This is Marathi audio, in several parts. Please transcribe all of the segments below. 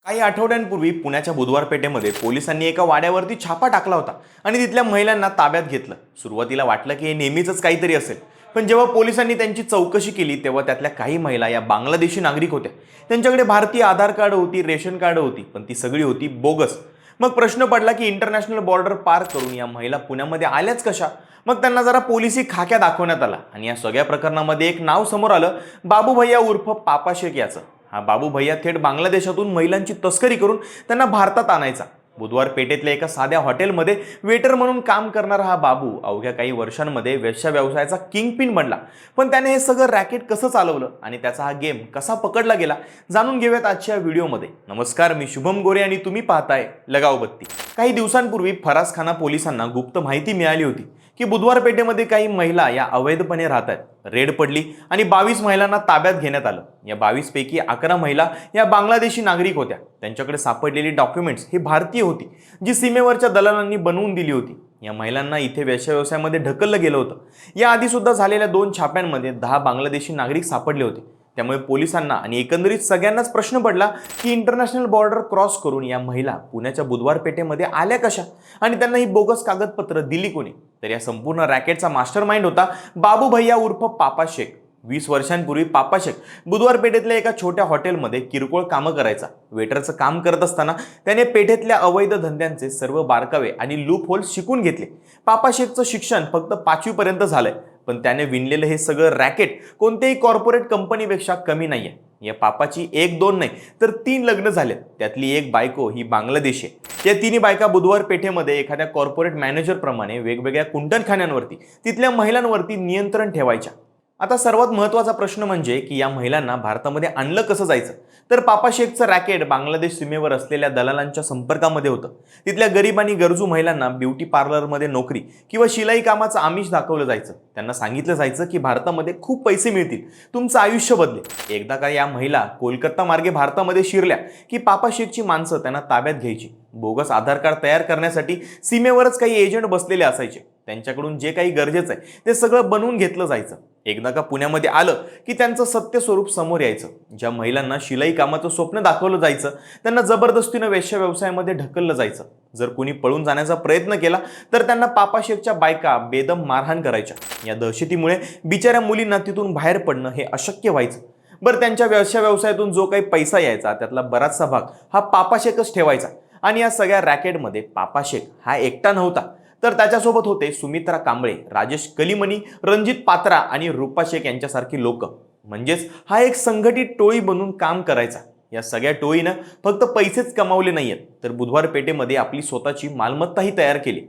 काही आठवड्यांपूर्वी पुण्याच्या बुधवार पेठेमध्ये पोलिसांनी एका वाड्यावरती छापा टाकला होता आणि तिथल्या महिलांना ताब्यात घेतलं. सुरुवातीला वाटलं की हे नेहमीच काहीतरी असेल, पण जेव्हा पोलिसांनी त्यांची चौकशी केली तेव्हा त्यातल्या काही महिला या बांगलादेशी नागरिक होत्या. त्यांच्याकडे भारतीय आधार कार्ड होती, रेशन कार्ड होती, पण ती सगळी होती बोगस. मग प्रश्न पडला की इंटरनॅशनल बॉर्डर पार करून या महिला पुण्यामध्ये आल्याच कशा? मग त्यांना जरा पोलिसी खाक्या दाखवण्यात आला आणि या सगळ्या प्रकरणामध्ये एक नाव समोर आलं, बाबू भैया उर्फ पापा शेख याचं. हा बाबू भैया थेट बांगलादेशातून महिलांची तस्करी करून त्यांना भारतात आणायचा. बुधवार पेठेतल्या एका साध्या हॉटेलमध्ये वेटर म्हणून काम करणारा हा बाबू अवघ्या काही वर्षांमध्ये वेश्या व्यवसायाचा किंगपिन बनला. पण त्याने हे सगळं रॅकेट कसं चालवलं आणि त्याचा हा गेम कसा पकडला गेला, जाणून घेऊयात आजच्या व्हिडिओमध्ये. नमस्कार, मी शुभम गोरे आणि तुम्ही पाहताय लगाव बत्ती. काही दिवसांपूर्वी फरासखाना पोलिसांना गुप्त माहिती मिळाली होती की बुधवार पेठेमध्ये काही महिला या अवैधपणे राहतात. रेड पडली आणि 22 महिलांना ताब्यात घेण्यात आलं. या 22 पैकी 11 महिला या बांगलादेशी नागरिक होत्या. त्यांच्याकडे सापडलेली डॉक्युमेंट्स ही भारतीय होती, जी सीमेवरच्या दलालांनी बनवून दिली होती. या महिलांना इथे वेश्या व्यवसायामध्ये ढकललं गेलं होतं. या आधी सुद्धा झालेल्या 2 छाप्यांमध्ये 10 बांगलादेशी नागरिक सापडले होते. त्यामुळे पोलिसांना आणि एकंदरीत सगळ्यांनाच प्रश्न पडला की इंटरनॅशनल बॉर्डर क्रॉस करून या महिला पुण्याच्या बुधवार पेठेमध्ये आल्या कशा आणि त्यांना ही बोगस कागदपत्र दिली कोणी? तर या संपूर्ण रॅकेटचा मास्टरमाइंड होता बाबू भैया उर्फ पापा शेख. 20 वर्षांपूर्वी पापा शेख बुधवार पेठेतल्या एका छोट्या हॉटेलमध्ये किरकोळ कामं करायचा. वेटरचं काम करत असताना त्याने पेठेतल्या अवैध धंद्यांचे सर्व बारकावे आणि लूप होल्स शिकून घेतले. पापा शेखचं शिक्षण फक्त 5वी पर्यंत झालंय, पण त्याने विणलेलं हे सगळं रॅकेट कोणत्याही कॉर्पोरेट कंपनीपेक्षा कमी नाहीये. या पापाची 1-2 नाही तर 3 लग्न झाले. त्यातली एक बायको ही बांगलादेशी आहे. या तिन्ही बायका बुधवार पेठेमध्ये एखाद्या कॉर्पोरेट मॅनेजर प्रमाणे वेगवेगळ्या कुंटणखान्यांवरती तिथल्या महिलांवरती नियंत्रण ठेवायच्या. आता सर्वात महत्त्वाचा प्रश्न म्हणजे की या महिलांना भारतामध्ये आणलं कसं जायचं? तर पापा शेखचं रॅकेट बांगलादेश सीमेवर असलेल्या दलालांच्या संपर्कामध्ये होतं. तिथल्या गरीब आणि गरजू महिलांना ब्युटी पार्लरमध्ये नोकरी किंवा शिलाई कामाचं आमिष दाखवलं जायचं. त्यांना सांगितलं जायचं की भारतामध्ये खूप पैसे मिळतील, तुमचं आयुष्य बदलेल. एकदा का या महिला कोलकाता मार्गे भारतामध्ये शिरल्या की पापा शेखची माणसं त्यांना ताब्यात घ्यायची. बोगस आधार कार्ड तयार करण्यासाठी सीमेवरच काही एजंट बसलेले असायचे. त्यांच्याकडून जे काही गरजेचं आहे ते सगळं बनवून घेतलं जायचं. एकदा का पुण्यामध्ये आलं की त्यांचं सत्य स्वरूप समोर यायचं. ज्या महिलांना शिलाई कामाचं स्वप्न दाखवलं जायचं त्यांना जबरदस्तीनं वेश्या व्यवसायामध्ये ढकललं जायचं. जर कोणी पळून जाण्याचा प्रयत्न केला तर त्यांना पापा शेखच्या बायका बेदम मारहाण करायच्या. या दहशतीमुळे बिचाऱ्या मुलींना तिथून बाहेर पडणं हे अशक्य व्हायचं. बरं, त्यांच्या वेश्या व्यवसायातून जो काही पैसा यायचा त्यातला बराचसा भाग हा पापा शेखच ठेवायचा. आणि या सगळ्या रॅकेटमध्ये पापा शेख हा एकटा नव्हता, तर त्याच्यासोबत होते सुमित्रा कांबळे, राजेश कलिमणी, रणजित पात्रा आणि रूपा शेख यांच्यासारखी लोक. म्हणजेच हा एक संघटित टोळी बनून काम करायचा. या सगळ्या टोळीनं फक्त पैसेच कमावले नाहीयेत, तर बुधवार पेठेमध्ये आपली स्वतःची मालमत्ताही तयार केली.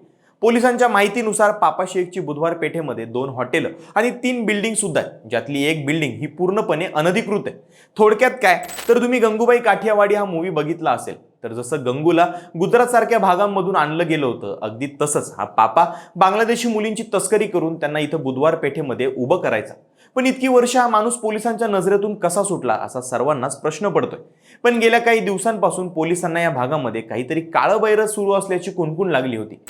पोलिसांच्या माहितीनुसार पापा शेखची बुधवार पेठेमध्ये 2 हॉटेल आणि 3 बिल्डिंग सुद्धा आहेत, ज्यातली एक बिल्डिंग ही पूर्णपणे अनधिकृत आहे. थोडक्यात काय, तर तुम्ही गंगूबाई काठियावाडी हा मूवी बघितला असेल, तर जसं गंगूला गुजरात सारख्या भागांमधून आणलं गेलं होतं, अगदी तसंच हा पापा बांगलादेशी मुलींची तस्करी करून त्यांना इथं बुधवार पेठेमध्ये उभं करायचा. पण इतकी वर्ष हा माणूस पोलिसांच्या नजरेतून कसा सुटला असा सर्वांनाच प्रश्न पडतोय. पण गेल्या काही दिवसांपासून पोलिसांना या भागामध्ये काहीतरी काळबैरं सुरू असल्याची कुणकुण लागली होती.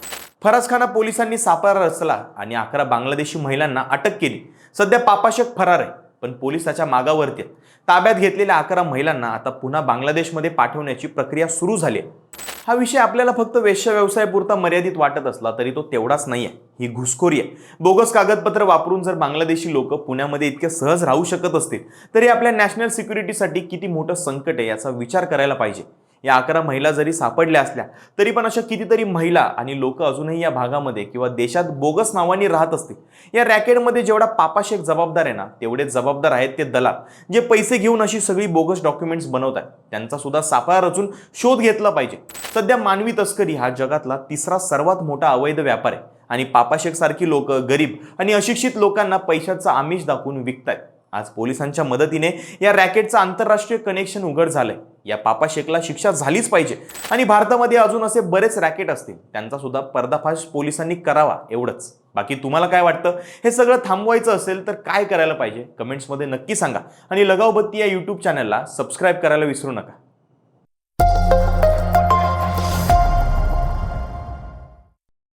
फरासखाना पोलिसांनी सापळा रचला आणि 11 बांगलादेशी महिलांना अटक केली. सध्या पापा शेख फरार आहे, पण पोलीस त्याच्या मागावरती आहेत. ताब्यात घेतलेल्या 11 महिलांना आता पुन्हा बांगलादेशमध्ये पाठवण्याची प्रक्रिया सुरू झाली आहे. हा विषय आपल्याला फक्त वेश्या व्यवसायापुरता मर्यादित वाटत असला तरी तो तेवढाच नाहीये. ही घुसखोरी आहे. बोगस कागदपत्र वापरून जर बांगलादेशी लोक पुण्यामध्ये इतके सहज राहू शकत असतील तरी आपल्या नॅशनल सिक्युरिटीसाठी किती मोठं संकट आहे याचा विचार करायला पाहिजे. या 11 महिला जरी सापडल्या असल्या तरी पण अशा कितीतरी महिला आणि लोक अजूनही या भागामध्ये किंवा देशात बोगस नावांनी राहत असतील. या रॅकेटमध्ये जेवढा पापा शेख जबाबदार आहे ना, तेवढेच जबाबदार आहेत ते दलाल, जे पैसे घेऊन अशी सगळी बोगस डॉक्युमेंट्स बनवतात. त्यांचा सुद्धा सापळा रचून शोध घेतला पाहिजे. सध्या मानवी तस्करी हा जगातला 3रा सर्वात मोठा अवैध व्यापार आहे आणि पापा शेख सारखी लोक गरीब आणि अशिक्षित लोकांना पैशाचं आमिष दाखवून विकतायत. आज पोलिसांच्या मदतीने या रॅकेटचं आंतरराष्ट्रीय कनेक्शन उघड झालंय. या पापा शेखला शिक्षा झालीच पाहिजे आणि भारतामध्ये अजून असे बरेच रॅकेट असतील, त्यांचा सुद्धा पर्दाफाश पोलिसांनी करावा, एवढंच. बाकी तुम्हाला काय वाटतं? हे सगळं थांबवायचं असेल तर काय करायला पाहिजे? कमेंट्समध्ये नक्की सांगा आणि लगाव बत्ती या यूट्यूब चॅनलला सबस्क्राईब करायला विसरू नका.